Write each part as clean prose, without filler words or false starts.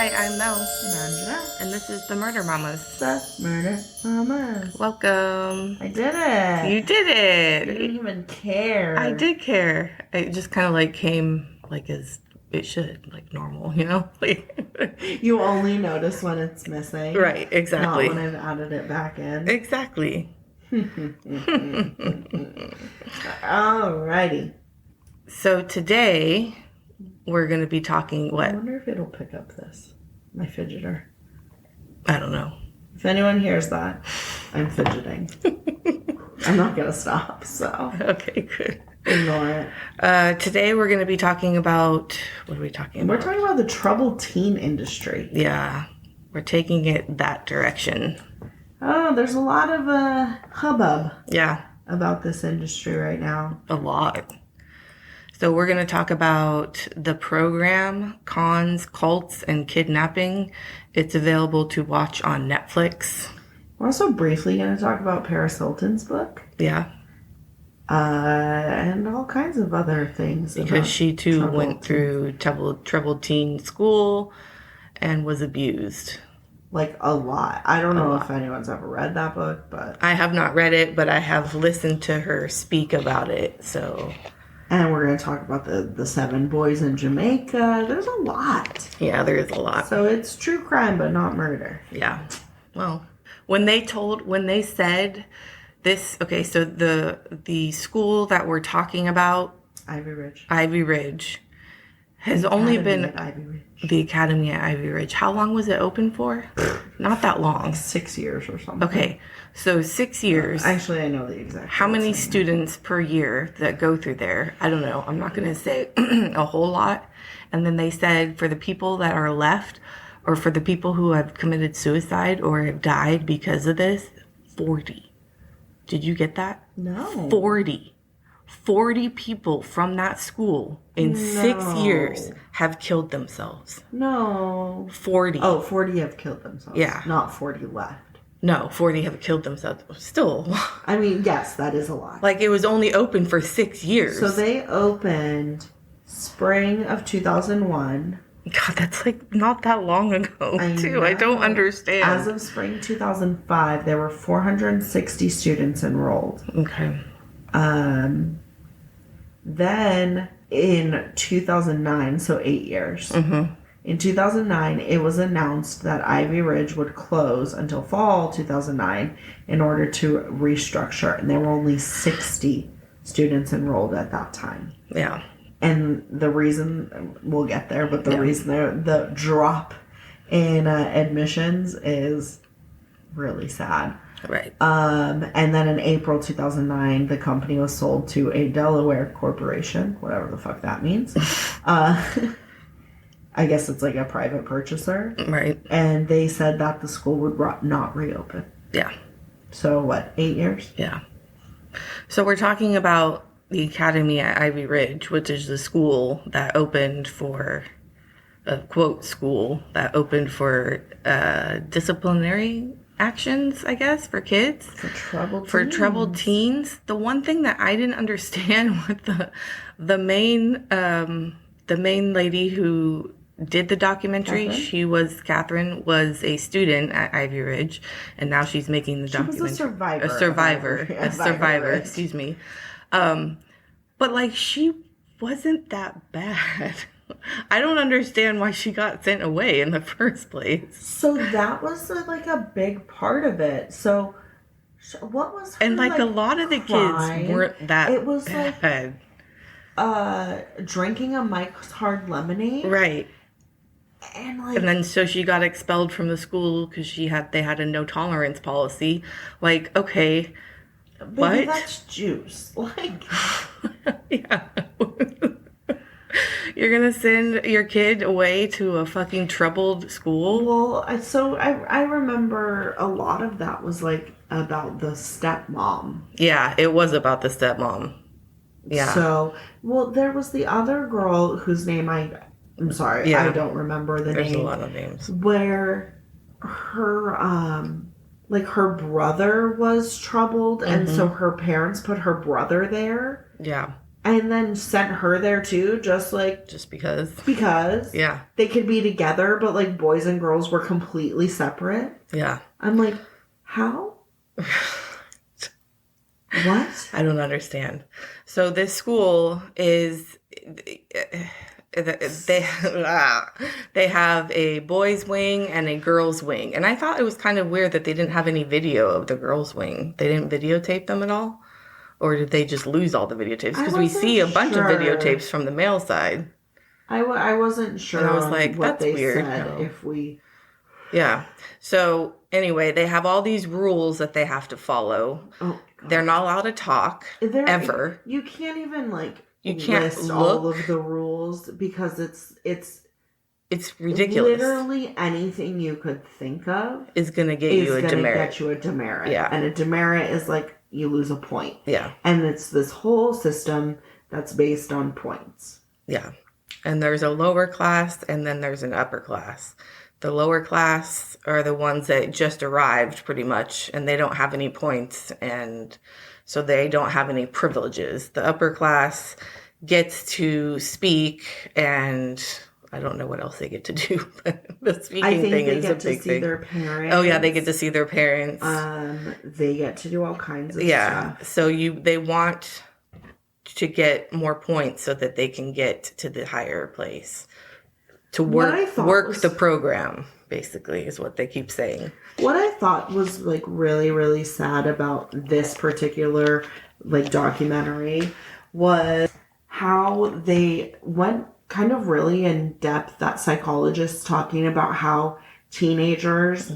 Hi, I'm Mel, And I'm Jeanette. and this is the Murder Mamas. The Murder Mamas. Welcome. I did it. You did it. You didn't even care. I did care. It just kind of like came like as it should, like normal, you know? Like You only notice when it's missing. Right, exactly. Not when I've added it back in. Exactly. Alrighty. So today we're going to be talking I what? wonder if it'll pick up this. My fidgeter. I don't know. If anyone hears that, I'm fidgeting. I'm not going to stop, so Okay, good. ignore it. Today we're going to be talking about, what are we talking about? We're talking about the troubled teen industry. Yeah, we're taking it that direction. Oh, there's a lot of hubbub Yeah, about this industry right now. a lot. So we're going to talk about the program, Cons, Cults, and Kidnapping. It's available to watch on Netflix. We're also briefly going to talk about Paris Hilton's book. Yeah, And all kinds of other things. because she too troubled went through troubled teen school and was abused. Like a lot. I don't know if anyone's ever read that book, but... I have not read it, but I have listened to her speak about it. So, And we're going to talk about the 7 boys in Jamaica. There's a lot. yeah, there is a lot. So it's true crime, but not murder. Yeah. Well, when they said this, okay, so the school that we're talking about, Ivy Ridge. has only Academy been at Ivy Ridge. the Academy at Ivy Ridge. How long was it open for? Not that long. 6 years or something. Okay, so 6 years. Actually, I know the exact. How many dates. students per year that go through there? I don't know. I'm not going to say a whole lot. And then they said for the people that are left, or for the people who have committed suicide or have died because of this, 40. Did you get that? No. 40 people from that school in 6 years have killed themselves. No. 40. Oh, 40 have killed themselves. Yeah. Not 40 left. No, 40 have killed themselves. Still. I mean, yes, that is a lot. Like, it was only open for 6 years. So they opened spring of 2001. God, that's like not that long ago, too. I don't understand. As of spring 2005, there were 460 students enrolled. Okay. Then in 2009, so 8 years, in 2009, it was announced that Ivy Ridge would close until fall 2009 in order to restructure. And there were only 60 students enrolled at that time. Yeah. And the reason, we'll get there, but the reason the drop in admissions is really sad. Right. And then in April 2009, the company was sold to a Delaware corporation, whatever the fuck that means. I guess it's like a private purchaser. Right. And they said that the school would not reopen. Yeah. So what, 8 years? Yeah. So we're talking about the Academy at Ivy Ridge, which is the school that opened for, a quote school, that opened for disciplinary actions, I guess, for kids. For troubled For teens. troubled teens. The one thing that I didn't understand with the main lady who did the documentary, Catherine was a student at Ivy Ridge, and now she's making the documentary. Was a survivor. A survivor, excuse me. But like, she wasn't that bad. I don't understand why she got sent away in the first place. So that was like a big part of it. So what was her, And like a lot of the crime? kids weren't that It was bad. like drinking a Mike's Hard Lemonade. Right. And then so she got expelled from the school because they had a no tolerance policy. Like, okay, baby, what? that's juice. Like, Yeah. You're gonna send your kid away to a fucking troubled school? well, I remember a lot of that was like about the stepmom. Yeah, it was about the stepmom. Yeah. So, well, there was the other girl whose name I'm sorry, Yeah. I don't remember the There's name. a lot of names. Where her like her brother was troubled, and so her parents put her brother there. Yeah. And then sent her there too, just because. Because Yeah. they could be together, but like boys and girls were completely separate. Yeah. I'm like, how? What? I don't understand. So this school is they they have a boys wing and a girls wing, and I thought it was kind of weird that they didn't have any video of the girls wing. They didn't videotape them at all, or did they just lose all the videotapes? Because we see a bunch of videotapes from the male side. I wasn't sure. And I was like, what that's they weird. said. No. If we, yeah. So anyway, they have all these rules that they have to follow. oh, they're not allowed to talk ever. You can't even you can't list look. all of the rules because it's ridiculous. Literally anything you could think of is going to get you a demerit. Get you a demerit. Yeah. And a demerit is like you lose a point. Yeah. And it's this whole system that's based on points. Yeah. And there's a lower class and then there's an upper class. The lower class are the ones that just arrived pretty much, and they don't have any points, and so they don't have any privileges. The upper class gets to speak, and I don't know what else they get to do, but the speaking thing is a big thing. I think they get to see their parents. Oh yeah, they get to see their parents. They get to do all kinds of stuff. So they want to get more points so that they can get to the higher place. To work the program, basically, is what they keep saying. What I thought was like really, really sad about this particular like documentary was how they went kind of really in depth, that psychologists talking about how teenagers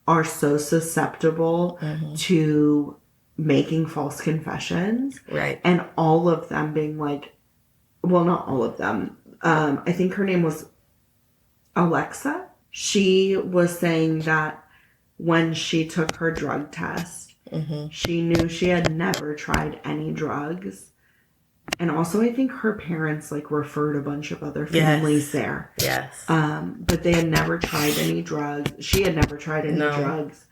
are so susceptible to making false confessions. Right. And all of them being like, well, not all of them. I think her name was Alexa. She was saying that when she took her drug test, she knew she had never tried any drugs. And also I think her parents like referred a bunch of other families there. Yes. But they had never tried any drugs. She had never tried any drugs.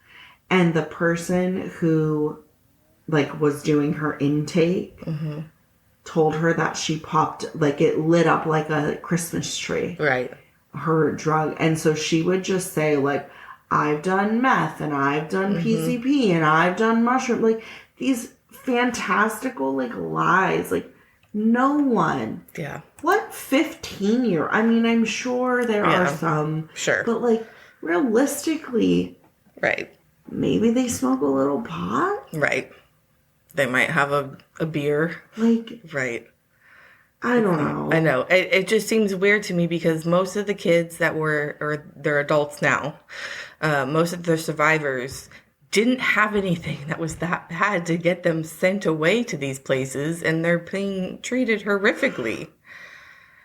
And the person who like was doing her intake told her that she popped, like it lit up like a Christmas tree. Right. Her drug. And so she would just say like, I've done meth and I've done PCP and I've done mushroom, like these fantastical like lies. Like no one. Yeah. What 15-year? I mean, I'm sure there are some. Sure. But like realistically. Right. Maybe they smoke a little pot. Right. They might have a beer. Like. Right. I don't know. I know. It just seems weird to me because most of the kids that or they're adults now, most of the survivors didn't have anything that was that bad to get them sent away to these places, and they're being treated horrifically.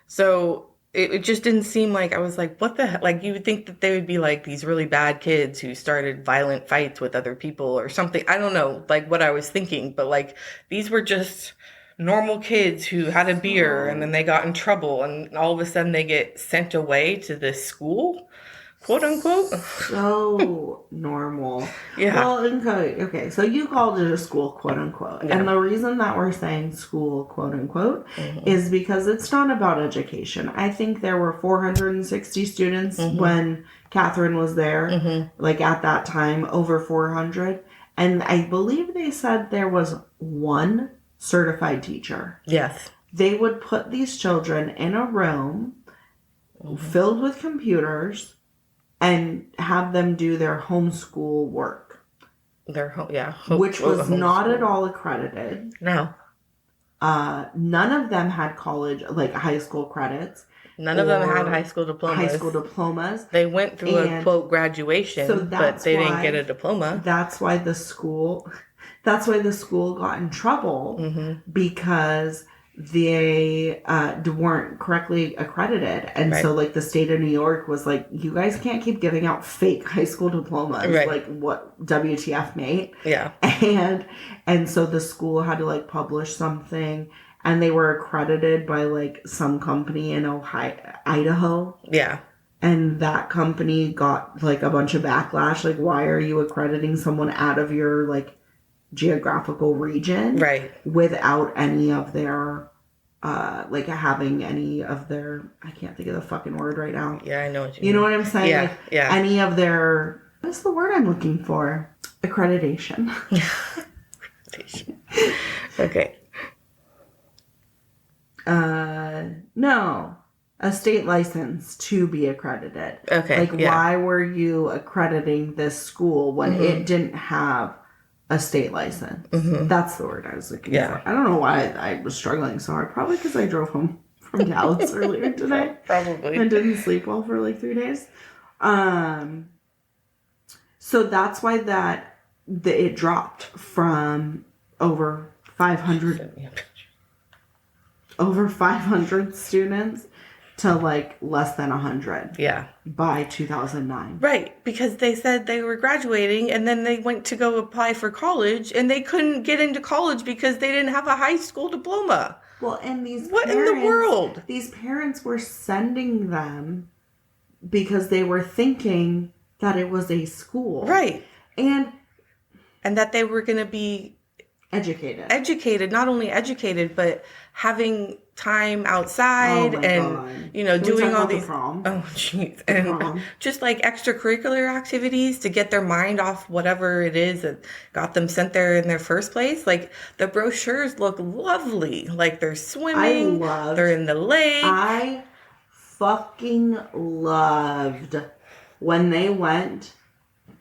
So it just didn't seem like, I was like, what the heck? Like, you would think that they would be like these really bad kids who started violent fights with other people or something. I don't know, like what I was thinking, but like these were just normal kids who had a beer and then they got in trouble and all of a sudden they get sent away to this school, quote unquote. So normal. Yeah. Well, okay, so you called it a school, quote unquote. Yeah. And the reason that we're saying school, quote unquote, is because it's not about education. I think there were 460 students when Catherine was there, like at that time, over 400. And I believe they said there was one certified teacher. Yes. They would put these children in a room filled with computers and have them do their homeschool work. Which was not at all accredited. No. None of them had college, like high school credits. None of them had high school diplomas. They went through a quote graduation, but they didn't get a diploma. That's why the school got in trouble because they weren't correctly accredited. And so like the state of New York was like, you guys can't keep giving out fake high school diplomas. Like what WTF, mate? Yeah. And so the school had to like publish something, and they were accredited by like some company in Idaho. Yeah. And that company got like a bunch of backlash. Like, why are you accrediting someone out of your like geographical region, right, without any of their like having any of their, I can't think of the fucking word right now. Yeah, I know what you You mean. know what I'm saying? Yeah, Like yeah. any of their, what's the word I'm looking for? Accreditation. Okay. No. A state license to be accredited. Okay, Like, yeah. why were you accrediting this school when it didn't have a state license? That's the word I was looking for. I don't know why I was struggling so hard. Probably because I drove home from Dallas earlier today. Probably. And didn't sleep well for like 3 days. So that's why it dropped from over 500 students to like less than 100 by 2009. Right, because they said they were graduating and then they went to go apply for college and they couldn't get into college because they didn't have a high school diploma. Well, and these What in the world? These parents were sending them because they were thinking that it was a school. Right. And that they were going to be educated, not only educated, but having time outside and, you know, doing all these, prom? oh, jeez. And just like extracurricular activities to get their mind off whatever it is that got them sent there in their first place. Like the brochures look lovely. Like they're swimming. They're in the lake. I fucking loved when they went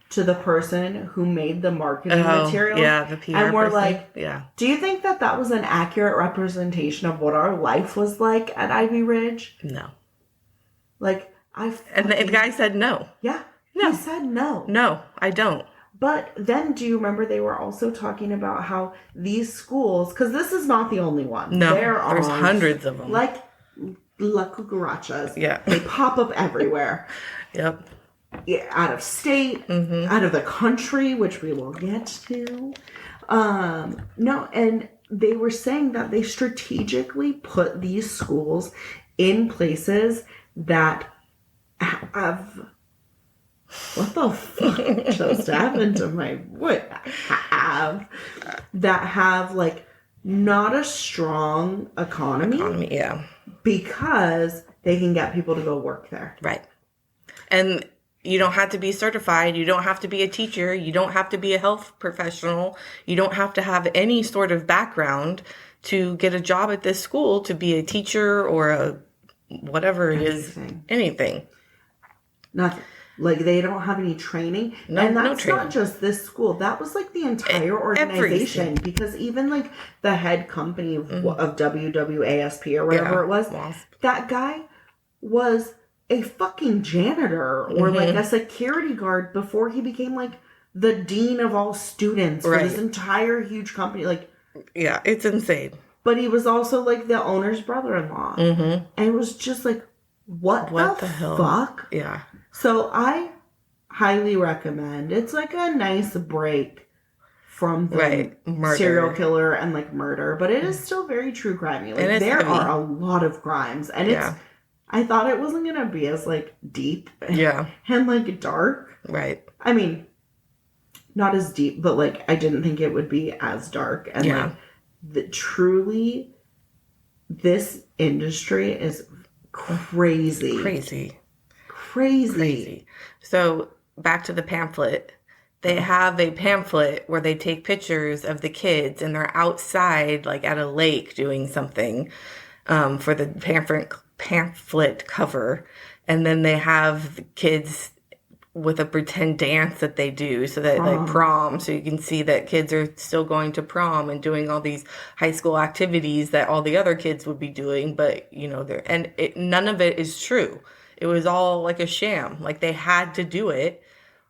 to the person who made the marketing materials. Yeah, the PR and we're person. like, yeah. Do you think that was an accurate representation of what our life was like at Ivy Ridge? No. Like, and the guy said no. Yeah. No. He said no. No, I don't. But then do you remember they were also talking about how these schools, because this is not the only one. No, there's hundreds of them. Like La Cucarachas. Yeah. They pop up everywhere. Yep. Out of state, out of the country, which we will get to. No, and they were saying that they strategically put these schools in places that have... What the fuck just happened to my... That have, like, not a strong economy. Yeah. Because they can get people to go work there. Right. And you don't have to be certified. You don't have to be a teacher. You don't have to be a health professional. You don't have to have any sort of background to get a job at this school to be a teacher or a whatever it is. Anything. Nothing. Like, they don't have any training. No, and that's training. not just this school. That was, like, the entire organization. Everything. Because even, like, the head company of WWASP or whatever it was, that guy was a fucking janitor or, like, a security guard before he became, like, the dean of all students for this entire huge company. Like, yeah, it's insane. But he was also, like, the owner's brother-in-law. And it was just, like, what the hell? Fuck? Yeah. So I highly recommend. It's like a nice break from the serial killer and like murder, but it is still very true crimey. Like there are a lot of crimes, and it's. I thought it wasn't gonna be as like deep, and like dark. Right. I mean, not as deep, but like I didn't think it would be as dark, and like truly, this industry is crazy. Crazy. So back to the pamphlet. They have a pamphlet where they take pictures of the kids and they're outside, like at a lake doing something for the pamphlet cover. And then they have the kids with a pretend dance that they do. So that like prom. So you can see that kids are still going to prom and doing all these high school activities that all the other kids would be doing. But, you know, none of it is true. It was all like a sham. Like they had to do it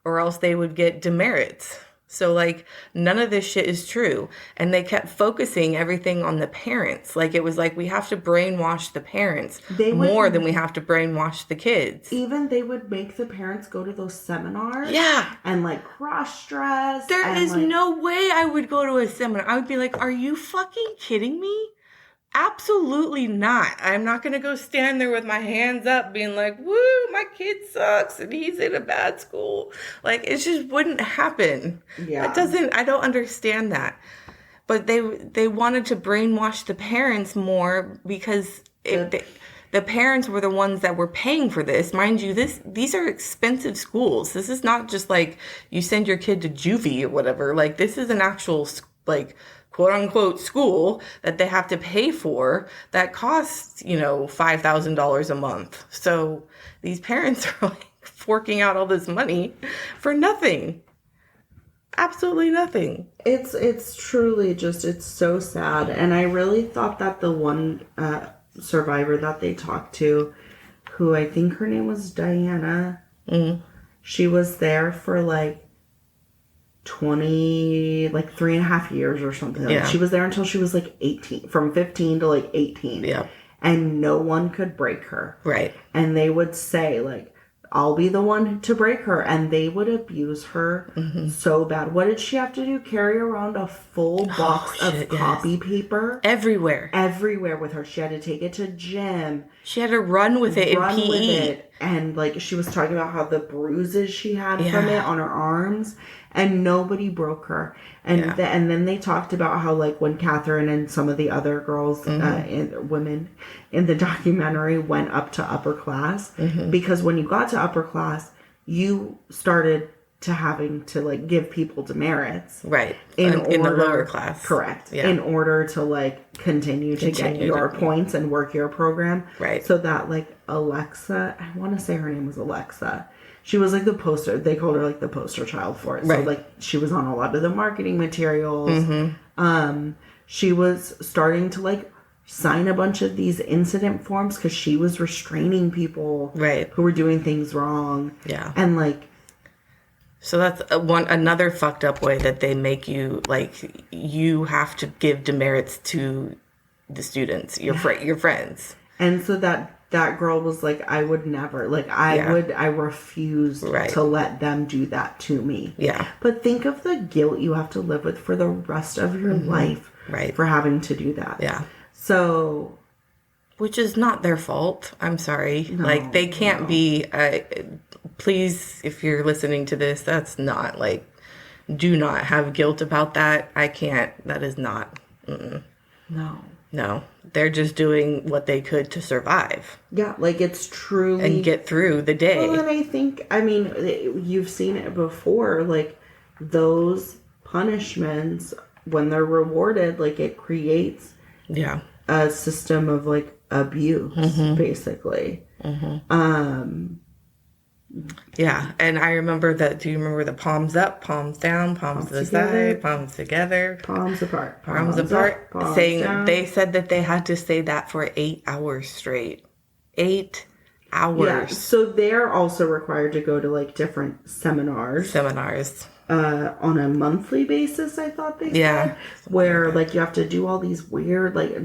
or else they would get demerits. So like none of this shit is true. And they kept focusing everything on the parents. Like it was like we have to brainwash the parents more than we have to brainwash the kids. Even they would make the parents go to those seminars. Yeah. And like cross dress. There is no way I would go to a seminar. I would be like, are you fucking kidding me? Absolutely not. I'm not going to go stand there with my hands up being like, woo, my kid sucks and he's in a bad school. Like, it just wouldn't happen. Yeah. I don't understand that. But they wanted to brainwash the parents more because the parents were the ones that were paying for this. Mind you, these are expensive schools. This is not just like you send your kid to juvie or whatever. Like, this is an actual, like, quote unquote school that they have to pay for that costs, $5,000 a month. So these parents are like forking out all this money for nothing. Absolutely nothing. It's truly just, it's so sad. And I really thought that the one survivor that they talked to, who I think her name was Diana, she was there for like 3.5 years or something. Yeah. Like, she was there until she was like 18, from 15 to like 18. Yeah. And no one could break her. Right. And they would say, like, I'll be the one to break her. And they would abuse her so bad. What did she have to do? Carry around a full box of copy paper? Everywhere with her. She had to take it to gym. She had to run with it in PE. And, like, she was talking about how the bruises she had from it on her arms. And nobody broke her. And and then they talked about how, like, when Catherine and some of the other girls, women in the documentary went up to upper class. Because when you got to upper class, you started to having to, like, give people demerits. Right. In the lower class. Correct. Yeah. In order to, like, continue to get your points and work your program. Right. So that, like, Alexa, I want to say her name was Alexa. She was like the poster. They called her like the poster child for it. Right. So like she was on a lot of the marketing materials. She was starting to like sign a bunch of these incident forms because she was restraining people who were doing things wrong. Yeah. And like, so that's another fucked up way that they make you like you have to give demerits to the students, your friends. And so that girl was like, I would never, like, I refused to let them do that to me. Yeah. But think of the guilt you have to live with for the rest of your life for having to do that. Yeah. So. Which is not their fault. I'm sorry. No, like, they can't be, please, if you're listening to this, that's not, like, do not have guilt about that. I can't, that is not. No, they're just doing what they could to survive. Yeah, like it's truly... And get through the day. Well, and I think, I mean, you've seen it before, like those punishments, when they're rewarded, like it creates a system of like abuse, basically. Yeah, and I remember that. Do you remember the palms up, palms down, palms to the side, palms together, palms apart, palms apart? Saying down. They said that they had to say that for 8 hours straight. 8 hours. Yeah, so they're also required to go to like different seminars. On a monthly basis, I thought they said. Where like you have to do all these weird like.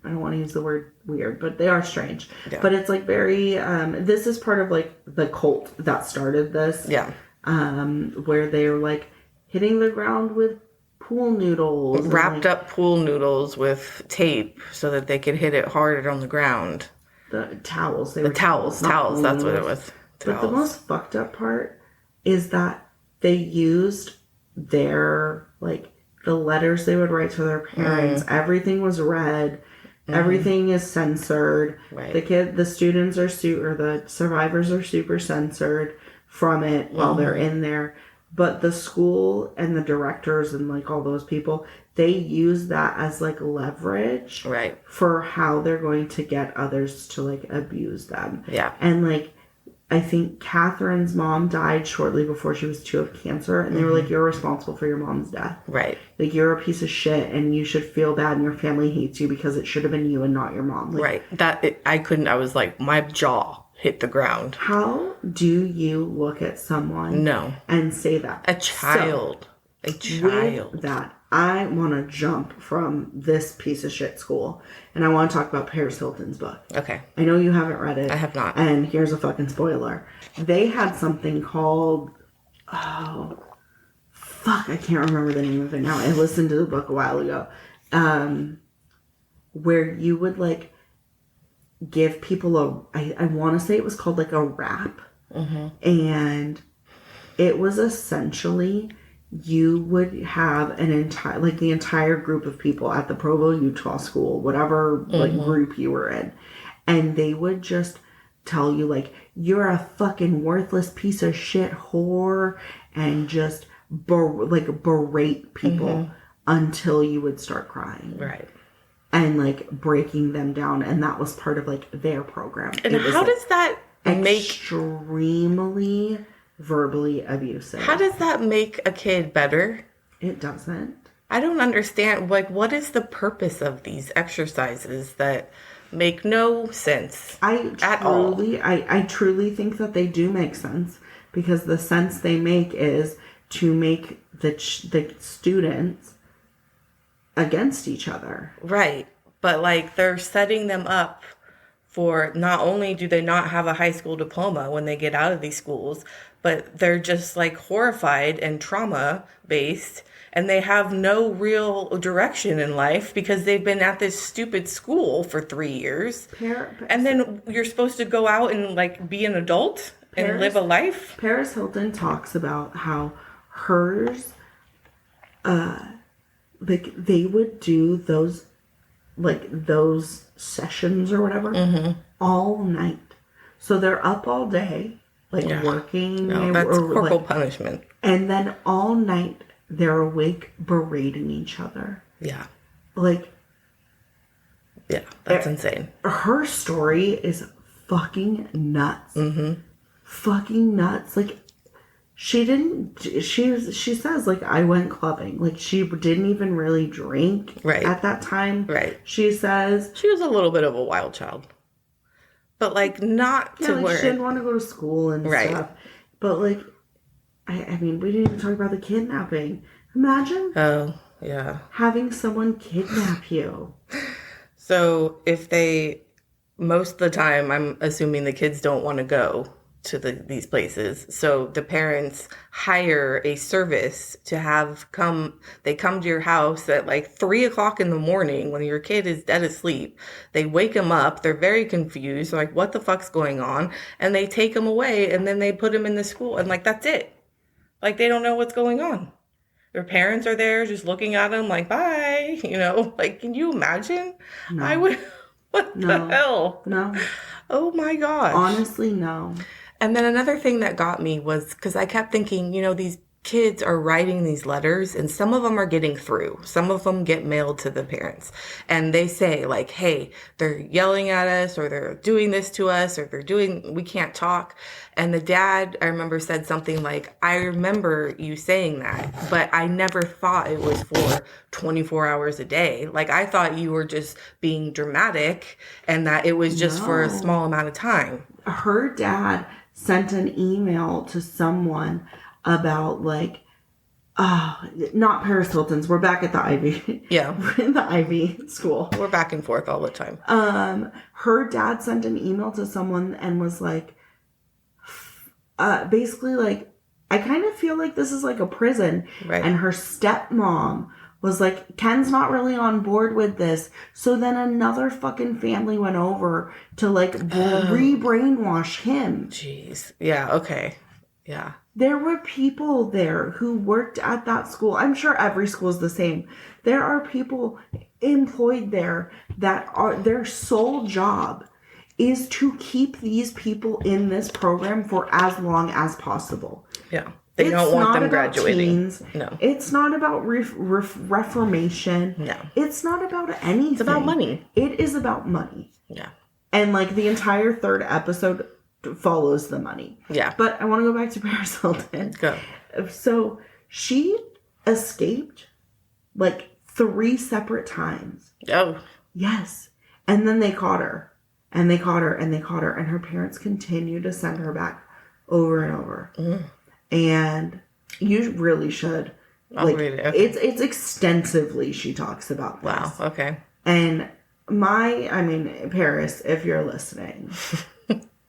I don't want to use the word weird, but they are strange. Yeah. But it's like very, this is part of like the cult that started this. Yeah. Where they were like hitting the ground with pool noodles. Wrapped up pool noodles with tape so that they could hit it harder on the ground. The towels. Towels. That's what it was. But the most fucked up part is that they used their, like, the letters they would write to their parents. Everything was read. Everything is censored. Right. The students are or the survivors are super censored from it while they're in there. But the school and the directors and like all those people, they use that as like leverage for how they're going to get others to like abuse them. Yeah. And like, I think Catherine's mom died shortly before she was 2 of cancer. And they were like, you're responsible for your mom's death. Right. Like, you're a piece of shit and you should feel bad and your family hates you because it should have been you and not your mom. Like, I was like, my jaw hit the ground. How do you look at someone and say that? A child. With that, I want to jump from this piece of shit school and I want to talk about Paris Hilton's book. Okay. I know you haven't read it. I have not. And here's a fucking spoiler. They had something called, I can't remember the name of it now. I listened to the book a while ago. Where you would like give people I want to say it was called like a rap. And it was essentially you would have the entire group of people at the Provo, Utah school, whatever group you were in, and they would just tell you like, you're a fucking worthless piece of shit whore, and just berate people until you would start crying. Right. And like breaking them down, and that was part of like their program. And how does that make extremely verbally abusive? How does that make a kid better? It doesn't. I don't understand. Like, what is the purpose of these exercises that make no sense at all? I truly think that they do make sense, because the sense they make is to make the students against each other. Right. But like, they're setting them up for, not only do they not have a high school diploma when they get out of these schools, but they're just like horrified and trauma based, and they have no real direction in life because they've been at this stupid school for 3 years. And then you're supposed to go out and like be an adult and live a life. Paris Hilton talks about how hers, like they would do those sessions or whatever all night. So they're up all day, working. No, that's corporal punishment. And then all night they're awake berating each other. Yeah. Yeah, that's insane. Her story is fucking nuts. Fucking nuts. Like, she says, like, I went clubbing. Like, she didn't even really drink at that time. Right. She says. She was a little bit of a wild child. But, like, not to where. She didn't want to go to school and stuff. But, like, I mean, we didn't even talk about the kidnapping. Imagine. Oh, yeah. Having someone kidnap you. So, most of the time, I'm assuming the kids don't want to go to these places. So the parents hire a service to they come to your house at like 3:00 in the morning when your kid is dead asleep. They wake them up. They're very confused. They're like, what the fuck's going on? And they take them away, and then they put them in the school, and like, that's it. Like, they don't know what's going on. Their parents are there just looking at them like, bye, like, can you imagine? No. I would, what the hell? No. Oh my gosh. Honestly, no. And then another thing that got me was, because I kept thinking, these kids are writing these letters, and some of them are getting through. Some of them get mailed to the parents. And they say, like, hey, they're yelling at us, or they're doing this to us, or we can't talk. And the dad, I remember, said something like, I remember you saying that, but I never thought it was for 24 hours a day. Like, I thought you were just being dramatic, and that it was just for a small amount of time. Her dad sent an email to someone about, like, not Paris Hilton's. We're back at the Ivy. Yeah. We're in the Ivy school. We're back and forth all the time. Her dad sent an email to someone and was like, basically, like, I kind of feel like this is like a prison. Right. And her stepmom was like, Ken's not really on board with this. So then another fucking family went over to, like, re-brainwash him. Jeez. Yeah, okay. Yeah. There were people there who worked at that school. I'm sure every school is the same. There are people employed there that their sole job is to keep these people in this program for as long as possible. Yeah. They don't want them graduating. Teens. No. It's not about reformation. No. It's not about anything. It's about money. It is about money. Yeah. And, like, the entire third episode follows the money. Yeah. But I want to go back to Paris Hilton. Go. So she escaped, like, 3 separate times. Oh. Yes. And then they caught her. And they caught her. And they caught her. And her parents continued to send her back over and over. Mm. And you really should. I'll read it. Okay. It's extensively she talks about this. Wow. Okay. And Paris, if you're listening,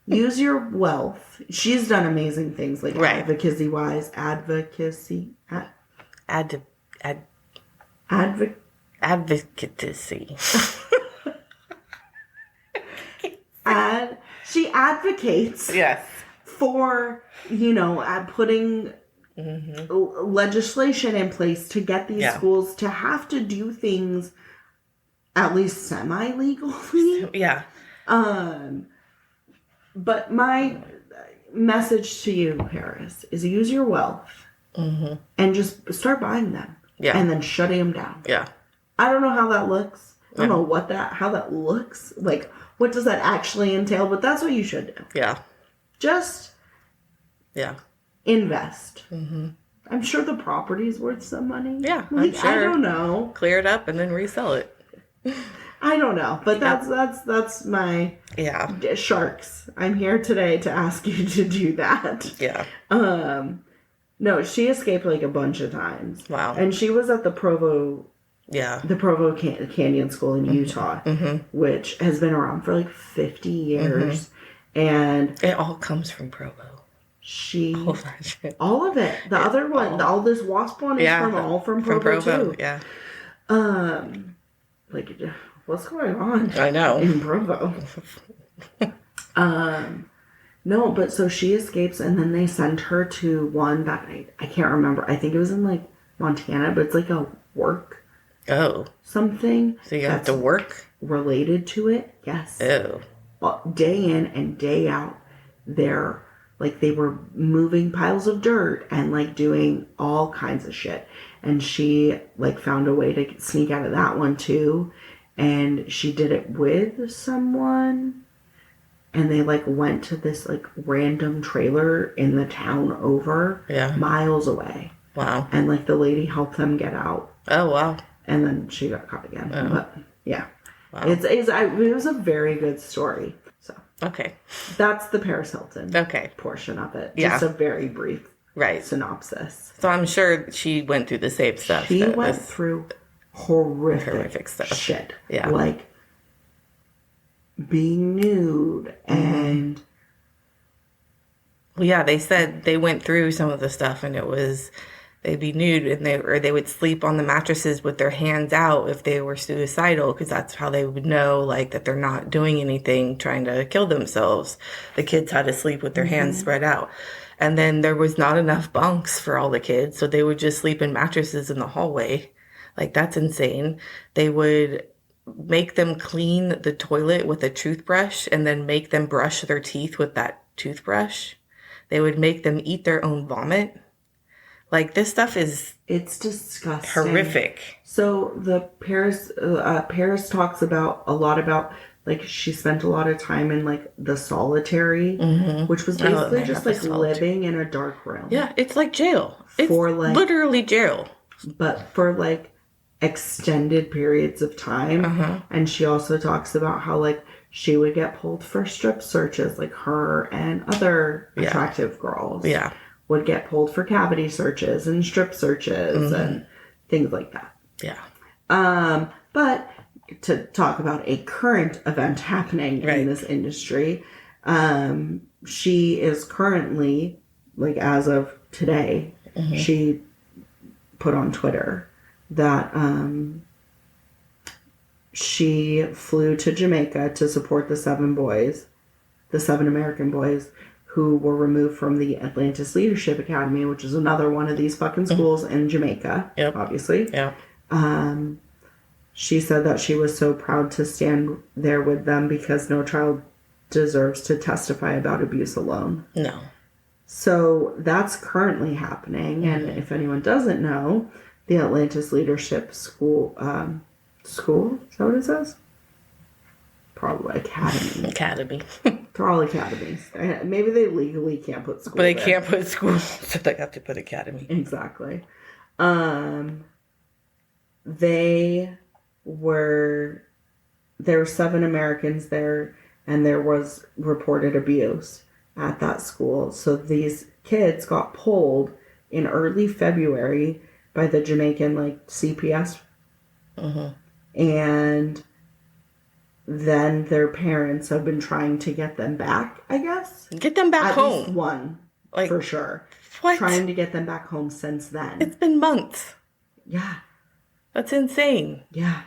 use your wealth. She's done amazing things, like, advocacy-wise. Advocacy. She advocates. Yes. For, putting legislation in place to get these schools to have to do things at least semi-legally. Yeah. But my message to you, Paris, is use your wealth and just start buying them. Yeah. And then shutting them down. Yeah. I don't know how that looks. I don't know how that looks. Like, what does that actually entail? But that's what you should do. Yeah. Just invest. I'm sure the property's worth some money. Yeah, like, I'm sure. I don't know. Clear it up and then resell it. I don't know, but that's my sharks. I'm here today to ask you to do that. Yeah. No, she escaped like a bunch of times. Wow. And she was at the Provo. Yeah. The Provo Canyon School in Utah, which has been around for like 50 years, and it all comes from Provo. All of it. The other one, all this wasp one is from Provo too. Yeah. Like, what's going on? I know. In Provo. No, but so she escapes, and then they send her to one that I can't remember. I think it was in like Montana, but it's like a work something. So you have to work related to it. Yes. Oh. Day in and day out, they were moving piles of dirt and like doing all kinds of shit. And she like found a way to sneak out of that one too. And she did it with someone. And they like went to this like random trailer in the town over, miles away. Wow. And like the lady helped them get out. Oh, wow. And then she got caught again. Oh. But yeah. Wow. It was a very good story. So okay. That's the Paris Hilton portion of it. Yeah. Just a very brief synopsis. So I'm sure she went through the same stuff. She went through horrific stuff. Shit. Yeah. Like being nude and well, yeah, they said they went through some of the stuff and it was they'd be nude and they would sleep on the mattresses with their hands out if they were suicidal, because that's how they would know like that they're not doing anything trying to kill themselves. The kids had to sleep with their hands spread out. And then there was not enough bunks for all the kids, so they would just sleep in mattresses in the hallway. Like, that's insane. They would make them clean the toilet with a toothbrush and then make them brush their teeth with that toothbrush. They would make them eat their own vomit. Like, this stuff is... It's disgusting. Horrific. So the Paris talks about a lot about, like, she spent a lot of time in, like, the solitary, which was basically just, like, living in a dark room. Yeah, it's like jail. It's literally jail. But for, like, extended periods of time. And she also talks about how, like, she would get pulled for strip searches, like her and other attractive girls. Yeah. Would get pulled for cavity searches and strip searches and things like that. Yeah. But to talk about a current event happening in this industry, she is currently, like as of today, she put on Twitter that she flew to Jamaica to support the 7 American boys who were removed from the Atlantis Leadership Academy, which is another one of these fucking schools in Jamaica, obviously. Yeah. She said that she was so proud to stand there with them because no child deserves to testify about abuse alone. No. So that's currently happening. And if anyone doesn't know, the Atlantis Leadership School, is that what it says? Probably Academy. They're all academies. Maybe they legally can't put school. But they can't put school, so they have to put academy. Exactly. There were 7 Americans there, and there was reported abuse at that school. So these kids got pulled in early February by the Jamaican, like, CPS. And then their parents have been trying to get them back, I guess. Get them back home. At least one, like, for sure. What? Trying to get them back home since then. It's been months. Yeah. That's insane. Yeah.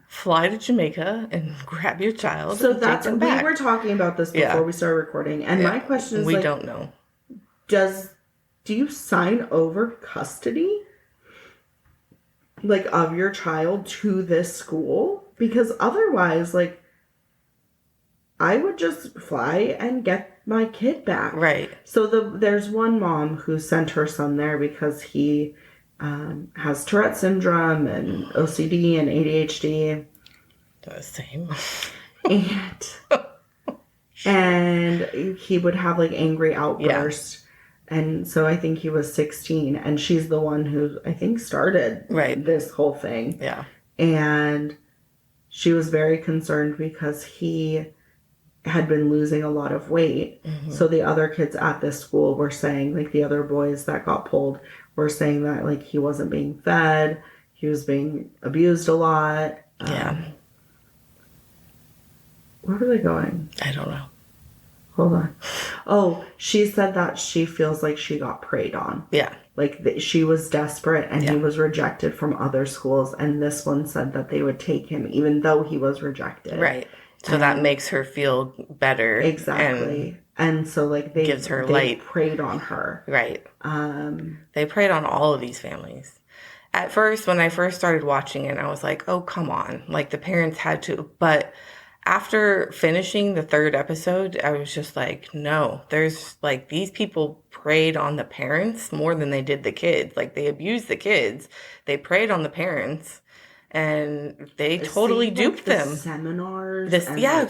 Fly to Jamaica and grab your child. So that's, we were talking about this before we started recording. And my question is, we don't know. do you sign over custody, like, of your child to this school? Because otherwise, like, I would just fly and get my kid back. Right. So there's one mom who sent her son there because he has Tourette syndrome and OCD and ADHD. The same. and he would have like angry outbursts. Yeah. And so I think he was 16, and she's the one who I think started this whole thing. Yeah. And she was very concerned because he had been losing a lot of weight. Mm-hmm. So the other kids at this school were saying, like, the other boys that got pulled were saying that, like, he wasn't being fed, he was being abused a lot. Yeah. Where were they going? I don't know. Hold on. Oh, she said that she feels like she got preyed on. Yeah. Like, she was desperate, and he was rejected from other schools, and this one said that they would take him even though he was rejected. Right. So that makes her feel better. Exactly. And so, like, they gives her light. Preyed on her. Right. They preyed on all of these families. At first, when I first started watching it, I was like, oh, come on. Like, the parents had to. But after finishing the third episode, I was just like, no, there's, like, these people preyed on the parents more than they did the kids. Like, they abused the kids. They preyed on the parents. And they totally duped them. Seminars.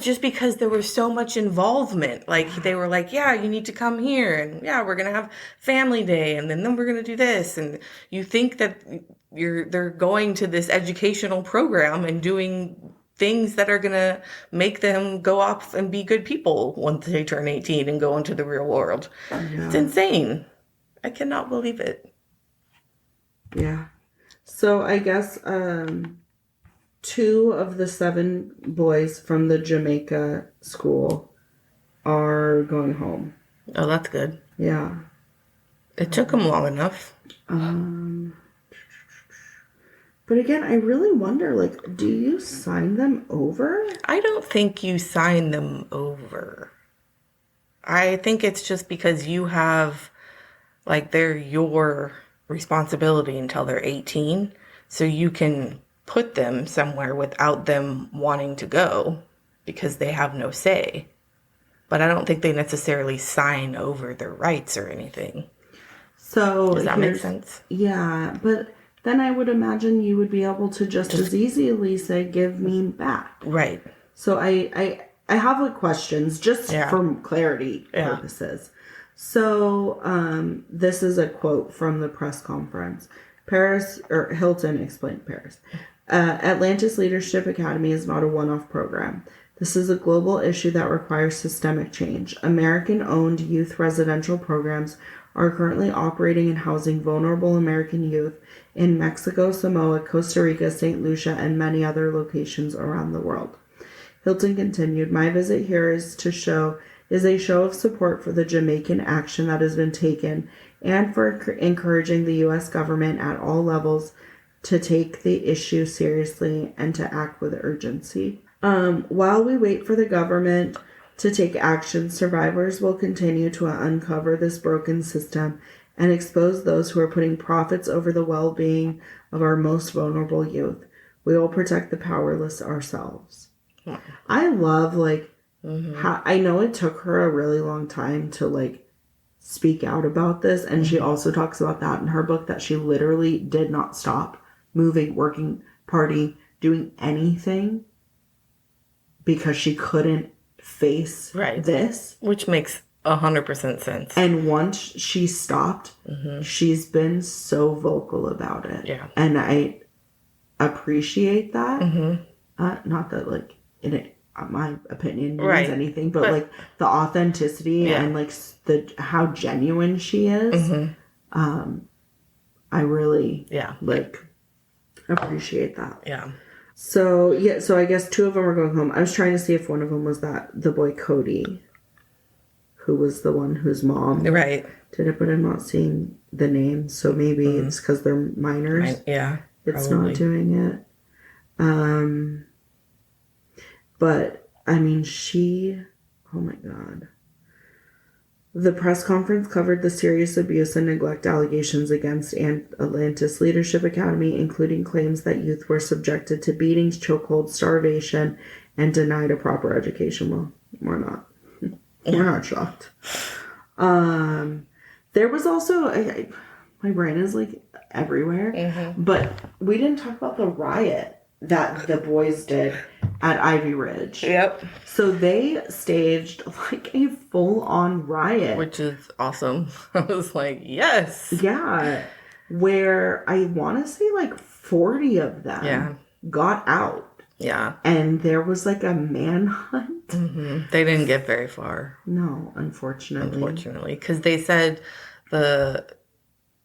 Just because there was so much involvement. Like, they were like, yeah, you need to come here. And yeah, we're going to have family day. And then we're going to do this. And you think that they're going to this educational program and doing things that are going to make them go off and be good people once they turn 18 and go into the real world. Yeah. It's insane. I cannot believe it. Yeah. So I guess 2 of the 7 boys from the Jamaica school are going home. Oh, that's good. Yeah. It took them long enough. But again, I really wonder, like, do you sign them over? I don't think you sign them over. I think it's just because you have, like, they're your responsibility until they're 18, so you can put them somewhere without them wanting to go because they have no say. But I don't think they necessarily sign over their rights or anything. So does that make sense? Yeah, but then I would imagine you would be able to just as easily say, give me back. Right. So I have like questions just for clarity purposes. So, this is a quote from the press conference. Hilton explained Paris. Atlantis Leadership Academy is not a one-off program. This is a global issue that requires systemic change. American-owned youth residential programs are currently operating and housing vulnerable American youth in Mexico, Samoa, Costa Rica, St. Lucia, and many other locations around the world. Hilton continued, my visit here is a show of support for the Jamaican action that has been taken and for encouraging the U.S. government at all levels to take the issue seriously and to act with urgency. While we wait for the government to take action, survivors will continue to uncover this broken system and expose those who are putting profits over the well-being of our most vulnerable youth. We will protect the powerless ourselves. Yeah. I love, like, how, I know it took her a really long time to, like, speak out about this, and she also talks about that in her book, that she literally did not stop moving, working, partying, doing anything because she couldn't face this. Which makes 100% sense. And once she stopped, she's been so vocal about it. Yeah. And I appreciate that. Not that, like, my opinion means anything, but like the authenticity and like how genuine she is. I really like appreciate that. Yeah. So I guess 2 of them are going home. I was trying to see if one of them was the boy Cody, who was the one whose mom did it, but I'm not seeing the name. So maybe it's because they're minors. It's probably not doing it. But, I mean, oh my God. The press conference covered the serious abuse and neglect allegations against Atlantis Leadership Academy, including claims that youth were subjected to beatings, chokeholds, starvation, and denied a proper education. Well, we're not. We're not shocked. There was also... my brain is, like, everywhere. But we didn't talk about the riot that the boys did at Ivy Ridge. Yep. So they staged like a full-on riot. Which is awesome. I was like, yes. Yeah. Where I want to say like 40 of them got out. Yeah. And there was like a manhunt. They didn't get very far. No, unfortunately. Unfortunately. Because they said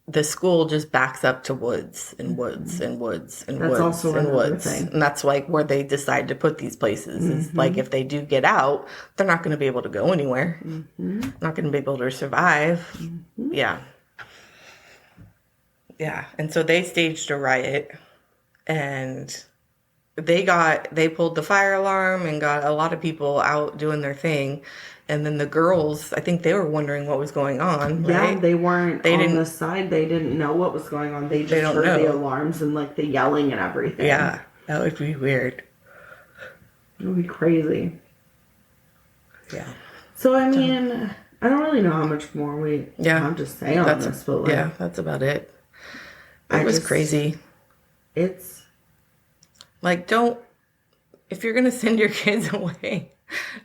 the school just backs up to woods and woods and woods and woods also and another woods. thing. And that's like where they decide to put these places. It's like if they do get out, they're not going to be able to go anywhere. Not going to be able to survive. Yeah. Yeah. And so they staged a riot and they pulled the fire alarm and got a lot of people out doing their thing. And then the girls, I think they were wondering what was going on, right? Yeah, they weren't on the side. They didn't know what was going on. They just heard the alarms and, like, the yelling and everything. Yeah, that would be weird. It would be crazy. Yeah. So, I mean, I don't really know how much more we have to say on this. But, like, that's about it. It was crazy. It's... Like, if you're going to send your kids away...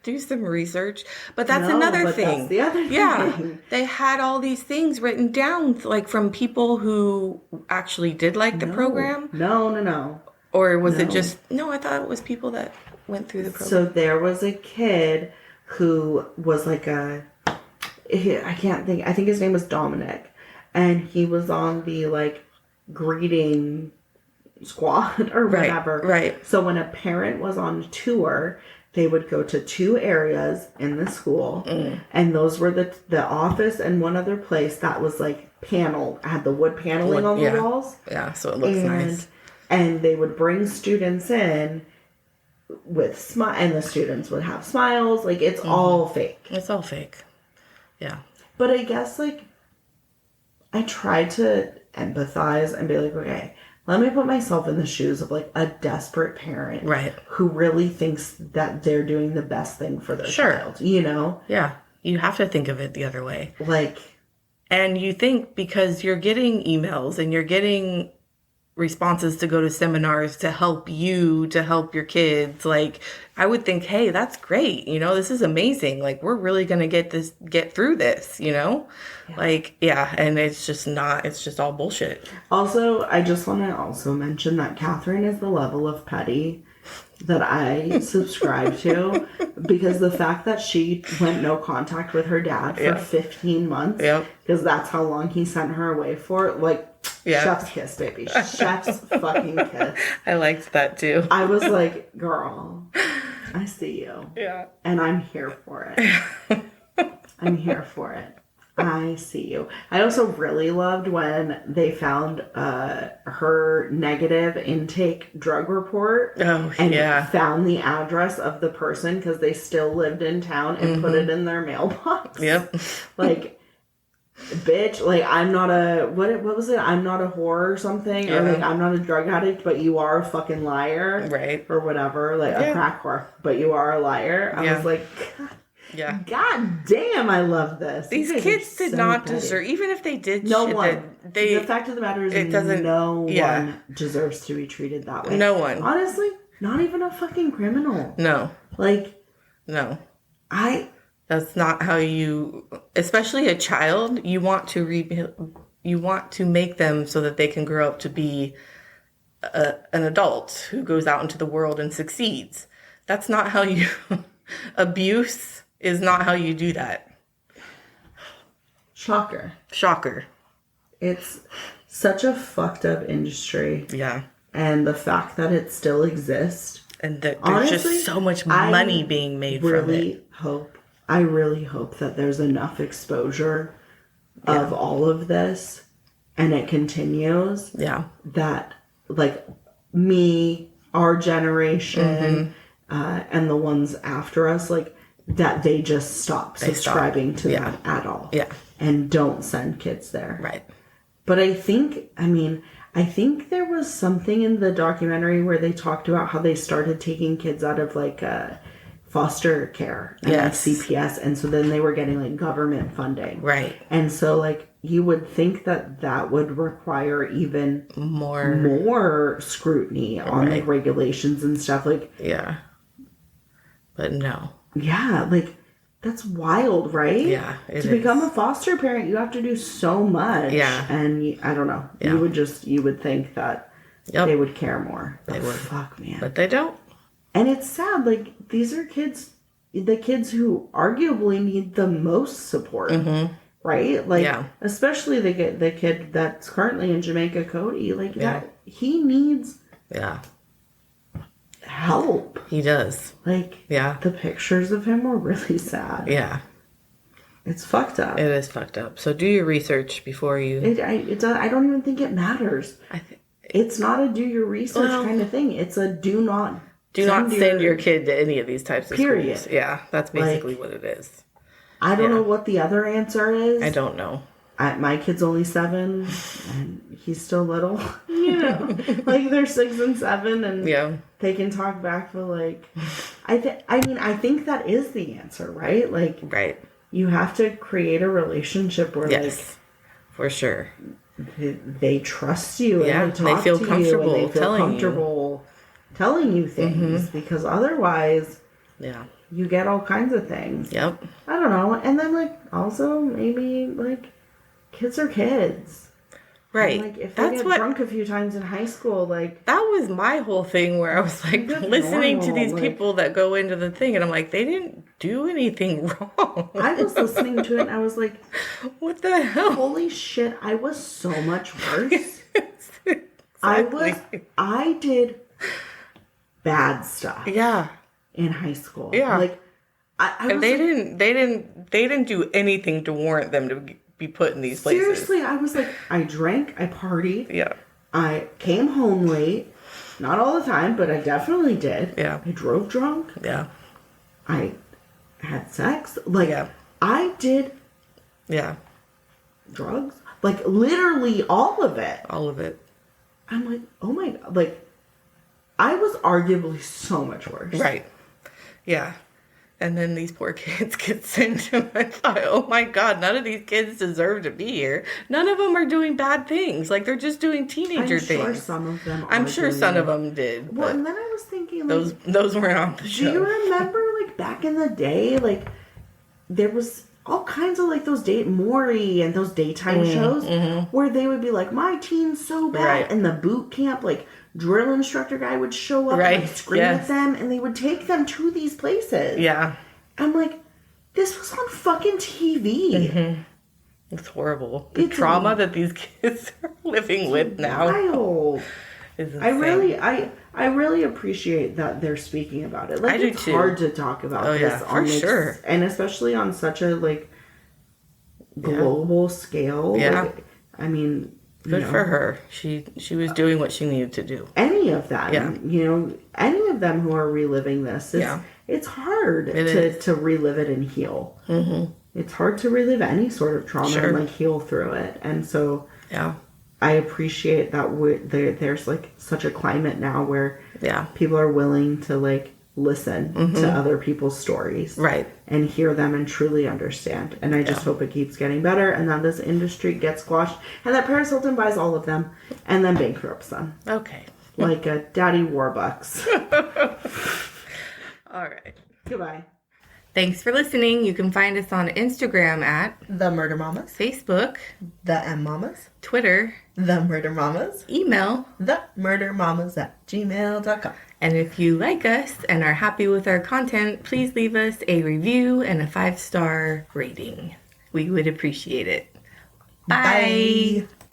do some research. But that's another thing. That's the other thing. Yeah. They had all these things written down, like from people who actually did like the program. No. Or was it just... No, I thought it was people that went through the program. So there was a kid who was like I think his name was Dominic. And he was on the, like, greeting squad or whatever. Right. So when a parent was on tour... they would go to 2 areas in the school, and those were the office and one other place that was like paneled, had the wood paneling on the walls. Yeah, so it looks nice. And they would bring students in with and the students would have smiles. Like, it's all fake. It's all fake. Yeah. But I guess, like, I tried to empathize and be like, okay, let me put myself in the shoes of, like, a desperate parent. Right. Who really thinks that they're doing the best thing for their child, you know? Yeah. You have to think of it the other way. Like... And you think because you're getting emails and you're getting responses to go to seminars to help your kids, like, I would think, hey, that's great. You know, this is amazing. Like, we're really going to get through this, you know? Yeah. Like, yeah. And it's just not, it's just all bullshit. Also, I just want to also mention that Catherine is the level of petty that I subscribe to, because the fact that she went no contact with her dad for 15 months, because that's how long he sent her away for, like, chef's kiss, baby. Chef's fucking kiss. I liked that too. I was like, girl, I see you. Yeah. And I'm here for it. I'm here for it. I see you. I also really loved when they found her negative intake drug report. Oh, and found the address of the person because they still lived in town and put it in their mailbox. Yep. Like, bitch, like, I'm not a, what was it? I'm not a whore or something. Or, like, I'm not a drug addict, but you are a fucking liar. Right. Or whatever. Like, a crack whore, but you are a liar. I was like... Yeah. God damn, I love this. These kids did not deserve, even if they did. No one. The fact of the matter is, no one deserves to be treated that way. No one. Honestly, not even a fucking criminal. No. Like, no. That's not how you, especially a child, you want to make them so that they can grow up to be an adult who goes out into the world and succeeds. That's not how you, abuse is not how you do that. Shocker. It's such a fucked up industry. Yeah. And the fact that it still exists. And that there's just so much money being made from it. I really hope that there's enough exposure of all of this and it continues. Yeah. That, like, me, our generation, and the ones after us, like, that they just stop subscribing to Yeah. them at all. Yeah. And don't send kids there. Right. But I think there was something in the documentary where they talked about how they started taking kids out of like foster care and like CPS, and so then they were getting like government funding. Right. And so like you would think that would require even more scrutiny on like regulations and stuff. Like yeah. But no. Yeah, like that's wild, right? Yeah, to become a foster parent, you have to do so much. Yeah. And I don't know. Yeah. You would think that they would care more. They would. Fuck, man. But they don't. And it's sad. Like, these are the kids who arguably need the most support. Mm-hmm. Right? Like, especially the kid that's currently in Jamaica, Cody. Like, that he needs help. He does. Like, the pictures of him were really sad. Yeah. It's fucked up. It is fucked up. So do your research before you... I don't even think it matters. It's not a do your research kind of thing. It's a do not send your kid to any of these types of period. schools. Yeah, that's basically what it is. I don't know what the other answer is. I don't know. My kid's only 7, and he's still little. You know, like they're 6 and 7, and they can talk back. But like, I think that is the answer, right? Like, you have to create a relationship where, like, for sure, they trust you and they feel comfortable telling you things, because otherwise, you get all kinds of things. Yep. I don't know, and then like also maybe like. Kids are kids. Right. And, like, if they get drunk a few times in high school, like... That was my whole thing where I was, like, listening to these people that go into the thing, and I'm like, they didn't do anything wrong. I was listening to it, and I was like... What the hell? Holy shit, I was so much worse. I did bad stuff. Yeah. In high school. Yeah. Like, they didn't do anything to warrant them to be put in these places. Seriously, I was like, I drank, I partied. Yeah. I came home late. Not all the time, but I definitely did. Yeah. I drove drunk. Yeah. I had sex. Like, I did... Yeah. Drugs. Like, literally all of it. All of it. I'm like, oh my... Like, I was arguably so much worse. Right. Yeah. And then these poor kids get sent to my thought, oh my God, none of these kids deserve to be here. None of them are doing bad things. Like, they're just doing teenager things. I'm sure some of them I'm sure some of them did. Well, and then I was thinking, like... Those weren't on the show. Do you remember, like, back in the day, like, there was all kinds of, like, those Maury and those daytime shows where they would be like, my teen's so bad. Right. And the boot camp, like... drill instructor guy would show up and scream at them, and they would take them to these places. Yeah. I'm like, this was on fucking TV. It's horrible. The trauma that these kids are living with now. Wild. I really appreciate that they're speaking about it. Like, I do it's too. hard to talk about this for sure. And especially on such a like global scale. Yeah. Like, I mean, good for her. She was doing what she needed to do. Any of them, any of them who are reliving this, it's hard to relive it and heal. Mm-hmm. It's hard to relive any sort of trauma and like heal through it. And so, I appreciate that there's like such a climate now where people are willing to like listen to other people's stories, and hear them and truly understand. And I just hope it keeps getting better, and that this industry gets squashed, and that Paris Hilton buys all of them and then bankrupts them. Okay, like a Daddy Warbucks. All right. Goodbye. Thanks for listening. You can find us on Instagram at The Murder Mamas, Facebook, The M Mamas, Twitter, The Murder Mamas, email, themurdermamas@gmail.com. And if you like us and are happy with our content, please leave us a review and a 5-star rating. We would appreciate it. Bye.